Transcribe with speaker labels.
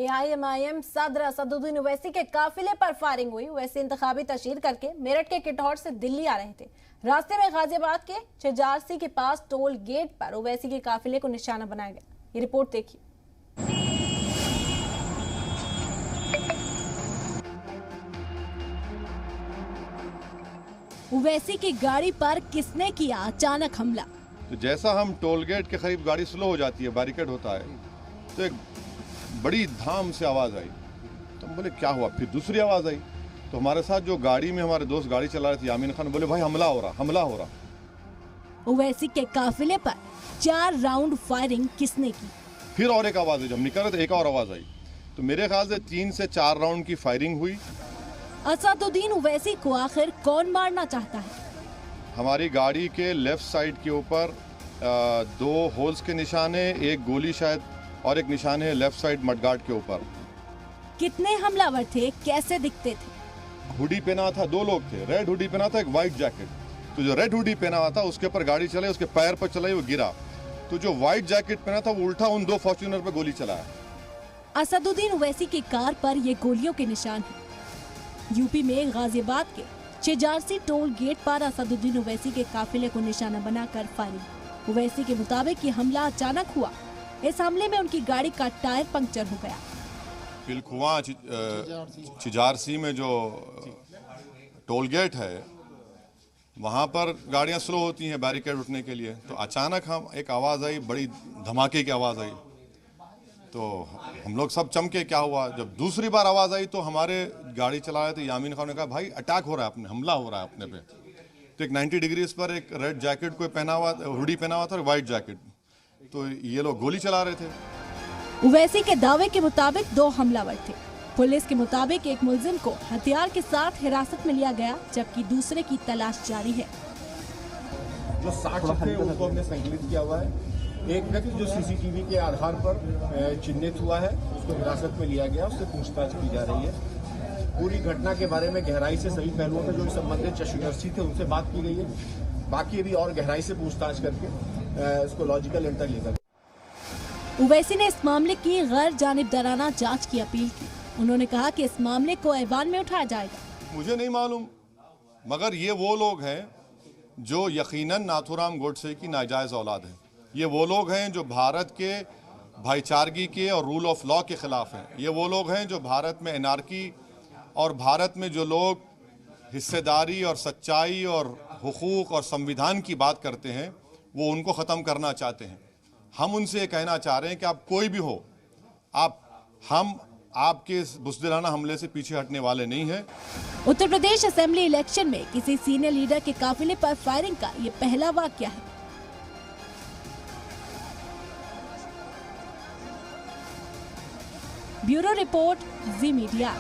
Speaker 1: AIMIM सदर असदुद्दीन ओवैसी के काफिले पर फायरिंग हुई। ओवैसी इंतखाबी तशहीर करके मेरठ के किटहौर से दिल्ली आ रहे थे। रास्ते में गाजियाबाद के चिजारसी के पास टोल गेट पर ओवैसी के काफिले को निशाना बनाया गया। ये रिपोर्ट देखिए। ओवैसी की गाड़ी पर किसने किया अचानक हमला?
Speaker 2: तो जैसा हम टोल गेट के करीब गाड़ी स्लो हो जाती है, बैरिकेड होता है, तो एक बड़ी धाम से आवाज़ आई। तो हम बोले क्या हुआ? फिर दूसरी आवाज़ आई तो हमारे साथ जो गाड़ी में हमारे दोस्त गाड़ी चला रहे थे यामीन खान, बोले भाई हमला हो रहा।
Speaker 1: ओवैसी के काफिले पर 4 राउंड फायरिंग किसने की?
Speaker 2: फिर और एक आवाज़ आई, जब निकल रहे थे एक और आवाज़ आई, तो मेरे ख्याल से 3 से 4 राउंड की फायरिंग हुई।
Speaker 1: असदुद्दीन ओवैसी को आखिर कौन मारना चाहता है?
Speaker 2: हमारी गाड़ी के लेफ्ट साइड के ऊपर 2 होल्स के निशान है, एक गोली शायद, और एक निशान है लेफ्ट साइड मडगार्ड के ऊपर।
Speaker 1: कितने हमलावर थे, कैसे दिखते थे?
Speaker 2: हुडी पहना था, 2 लोग थे। रेड हुडी पहना था, एक वाइट जैकेट। तो जो रेड हुडी पहना हुआ था उसके ऊपर गाड़ी चलाई, उसके पैर पर चलाई, वो गिरा। तो जो वाइट जैकेट पहना था वो उल्टा उन 2 फॉर्च्यूनर पे गोली चलाया।
Speaker 1: असदुद्दीन ओवैसी की कार पर ये गोलियों के निशान हैं। यूपी में गाजियाबाद के चिजारसी टोल गेट पर असदुद्दीन ओवैसी के काफिले को निशाना बनाकर फायरिंग। ओवैसी के मुताबिक ये हमला अचानक हुआ। इस हमले में उनकी गाड़ी का टायर पंक्चर हो गया।
Speaker 2: पिलखुआ चिजारसी में जो टोल गेट है वहाँ पर गाड़ियाँ स्लो होती हैं बैरिकेड उठने के लिए। तो अचानक एक आवाज़ आई, बड़ी धमाके की आवाज़ आई, तो हम लोग सब चमके, क्या हुआ? जब दूसरी बार आवाज़ आई तो हमारे गाड़ी चला रहे थे यामीन खान ने कहा भाई अटैक हो रहा है, हमला हो रहा है अपने पे। तो एक 90 डिग्रीज पर एक रेड जैकेट कोई पहना हुआ, हुडी पहना हुआ था और वाइट जैकेट, तो ये लोग गोली चला रहे थे।
Speaker 1: ओवैसी के दावे के मुताबिक 2 हमलावर थे। पुलिस के मुताबिक एक मुलजिम को हथियार के साथ हिरासत में लिया गया, जबकि दूसरे की तलाश जारी है।
Speaker 3: जो 60 थे उनको हमने संकलित किया हुआ है। एक व्यक्ति जो सीसीटीवी के आधार पर चिन्हित हुआ है उसको हिरासत में लिया गया, उससे पूछताछ की जा रही है। पूरी घटना के बारे में गहराई से सभी पहलुओं में जो संबंधित चशमदर्शी थे उनसे बात की गई है। बाकी अभी और गहराई से पूछताछ करके इसको लॉजिकल एंड तक लेकर।
Speaker 1: ओवैसी ने इस मामले की गैर जानिबदाराना जांच की अपील की। उन्होंने कहा कि इस मामले को ऐवान में उठाया जाएगा।
Speaker 2: मुझे नहीं मालूम, मगर ये वो लोग हैं जो यकीनन नाथूराम गोडसे की नाजायज़ औलाद है। ये वो लोग हैं जो भारत के भाईचारगी के और रूल ऑफ लॉ के ख़िलाफ़ हैं। ये वो लोग हैं जो भारत में एनार्की और भारत में जो लोग हिस्सेदारी और सच्चाई और हुकूक और संविधान की बात करते हैं वो उनको ख़त्म करना चाहते हैं। हम उनसे ये कहना चाह रहे हैं कि आप कोई भी हो, हम आपके इस बुज़दिलाना हमले से पीछे हटने वाले नहीं हैं।
Speaker 1: उत्तर प्रदेश असेंबली इलेक्शन में किसी सीनियर लीडर के काफिले पर फायरिंग का ये पहला वाकया है। ब्यूरो रिपोर्ट, जी मीडिया।